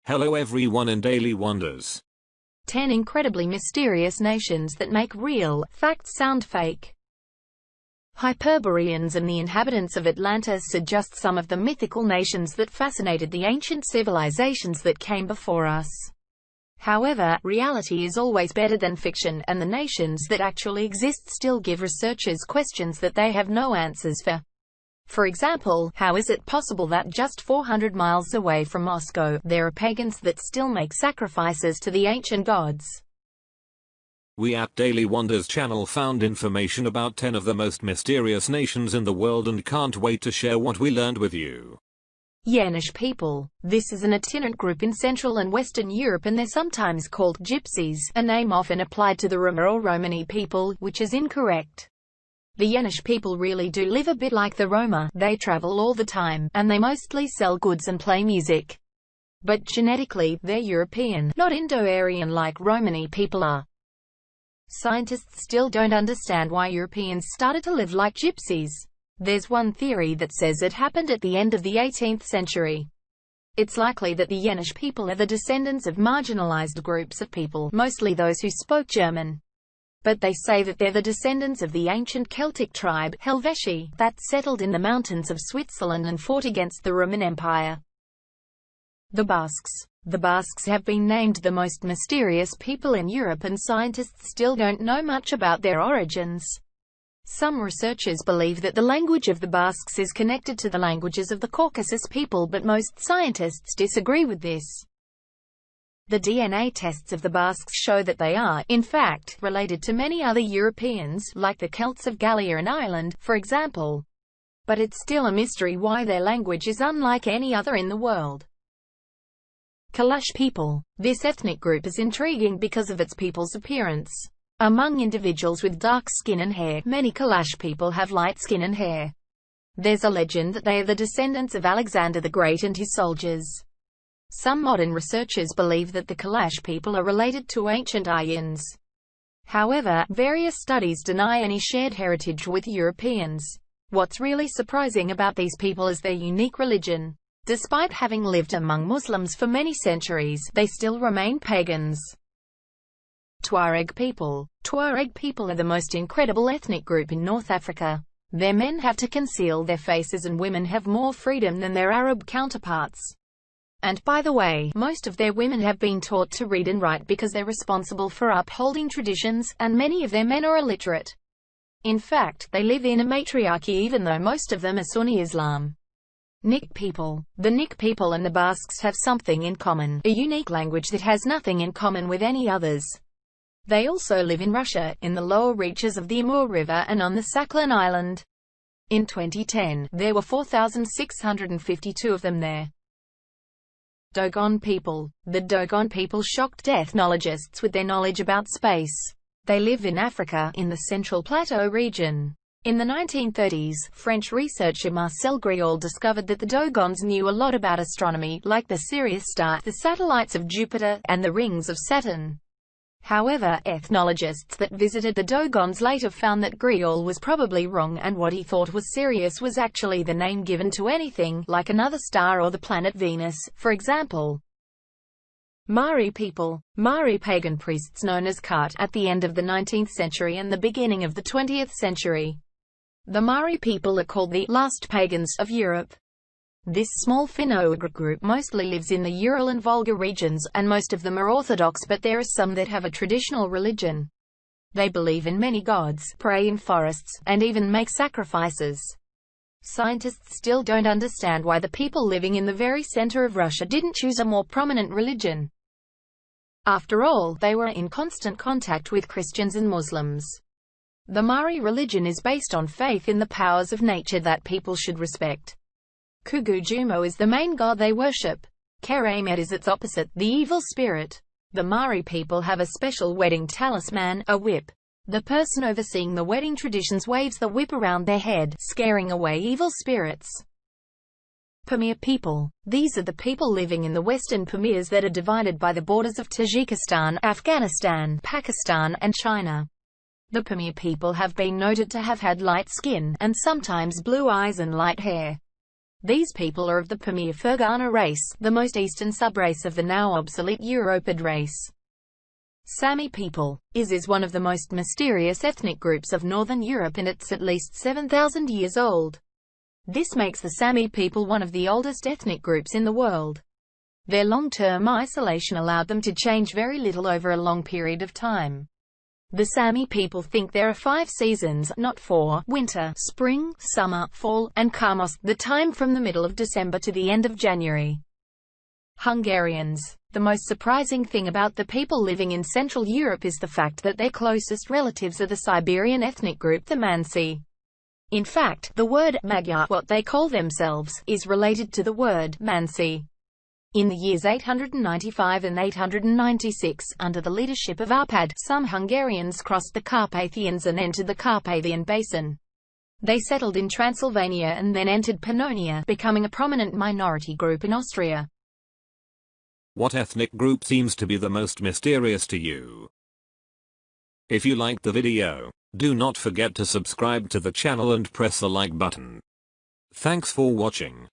Hello everyone in Daily Wonders. 10 incredibly mysterious nations that make real facts sound fake. Hyperboreans and the inhabitants of Atlantis are just some of the mythical nations that fascinated the ancient civilizations that came before us. However, reality is always better than fiction, and the nations that actually exist still give researchers questions that they have no answers for. For example, how is it possible that just 400 miles away from Moscow, there are pagans that still make sacrifices to the ancient gods? We at Daily Wonders channel found information about 10 of the most mysterious nations in the world and can't wait to share what we learned with you. Yenish people. This is an itinerant group in Central and Western Europe, and they're sometimes called gypsies, a name often applied to the Roma or Romani people, which is incorrect. The Yenish people really do live a bit like the Roma. They travel all the time, and they mostly sell goods and play music. But genetically, they're European, not Indo-Aryan like Romani people are. Scientists still don't understand why Europeans started to live like gypsies. There's one theory that says it happened at the end of the 18th century. It's likely that the Yenish people are the descendants of marginalized groups of people, mostly those who spoke German. But they say that they're the descendants of the ancient Celtic tribe, Helvetii, that settled in the mountains of Switzerland and fought against the Roman Empire. The Basques. The Basques have been named the most mysterious people in Europe, and scientists still don't know much about their origins. Some researchers believe that the language of the Basques is connected to the languages of the Caucasus people, but most scientists disagree with this. The DNA tests of the Basques show that they are, in fact, related to many other Europeans, like the Celts of Gallia and Ireland, for example. But it's still a mystery why their language is unlike any other in the world. Kalash people. This ethnic group is intriguing because of its people's appearance. Among individuals with dark skin and hair, many Kalash people have light skin and hair. There's a legend that they are the descendants of Alexander the Great and his soldiers. Some modern researchers believe that the Kalash people are related to ancient Aryans. However, various studies deny any shared heritage with Europeans. What's really surprising about these people is their unique religion. Despite having lived among Muslims for many centuries, they still remain pagans. Tuareg people. Tuareg people are the most incredible ethnic group in North Africa. Their men have to conceal their faces and women have more freedom than their Arab counterparts. And by the way, most of their women have been taught to read and write because they're responsible for upholding traditions, and many of their men are illiterate. In fact, they live in a matriarchy even though most of them are Sunni Islam. Nik people. The Nik people and the Basques have something in common, a unique language that has nothing in common with any others. They also live in Russia, in the lower reaches of the Amur River and on the Sakhalin Island. In 2010, there were 4,652 of them there. Dogon people. The Dogon people shocked ethnologists with their knowledge about space. They live in Africa, in the Central Plateau region. In the 1930s, French researcher Marcel Griaule discovered that the Dogons knew a lot about astronomy, like the Sirius star, the satellites of Jupiter, and the rings of Saturn. However, ethnologists that visited the Dogons later found that Griaule was probably wrong, and what he thought was Sirius was actually the name given to anything, like another star or the planet Venus, for example. Mari people. Mari pagan priests known as Khat, at the end of the 19th century and the beginning of the 20th century. The Mari people are called the last pagans of Europe. This small Finno-Ugric group mostly lives in the Ural and Volga regions, and most of them are Orthodox, but there are some that have a traditional religion. They believe in many gods, pray in forests, and even make sacrifices. Scientists still don't understand why the people living in the very center of Russia didn't choose a more prominent religion. After all, they were in constant contact with Christians and Muslims. The Mari religion is based on faith in the powers of nature that people should respect. Kugujumo is the main god they worship. Keramet is its opposite, the evil spirit. The Mari people have a special wedding talisman, a whip. The person overseeing the wedding traditions waves the whip around their head, scaring away evil spirits. Pamir people. These are the people living in the western Pamirs that are divided by the borders of Tajikistan, Afghanistan, Pakistan, and China. The Pamir people have been noted to have had light skin, and sometimes blue eyes and light hair. These people are of the Pamir Fergana race, the most eastern subrace of the now obsolete Europid race. Sami people is one of the most mysterious ethnic groups of Northern Europe, and it's at least 7,000 years old. This makes the Sami people one of the oldest ethnic groups in the world. Their long-term isolation allowed them to change very little over a long period of time. The Sami people think there are 5 seasons, not 4: winter, spring, summer, fall, and Karmos, the time from the middle of December to the end of January. Hungarians. The most surprising thing about the people living in Central Europe is the fact that their closest relatives are the Siberian ethnic group the Mansi. In fact, the word Magyar, what they call themselves, is related to the word Mansi. In the years 895 and 896, under the leadership of Arpad, some Hungarians crossed the Carpathians and entered the Carpathian Basin. They settled in Transylvania and then entered Pannonia, becoming a prominent minority group in Austria. What ethnic group seems to be the most mysterious to you? If you liked the video, do not forget to subscribe to the channel and press the like button. Thanks for watching.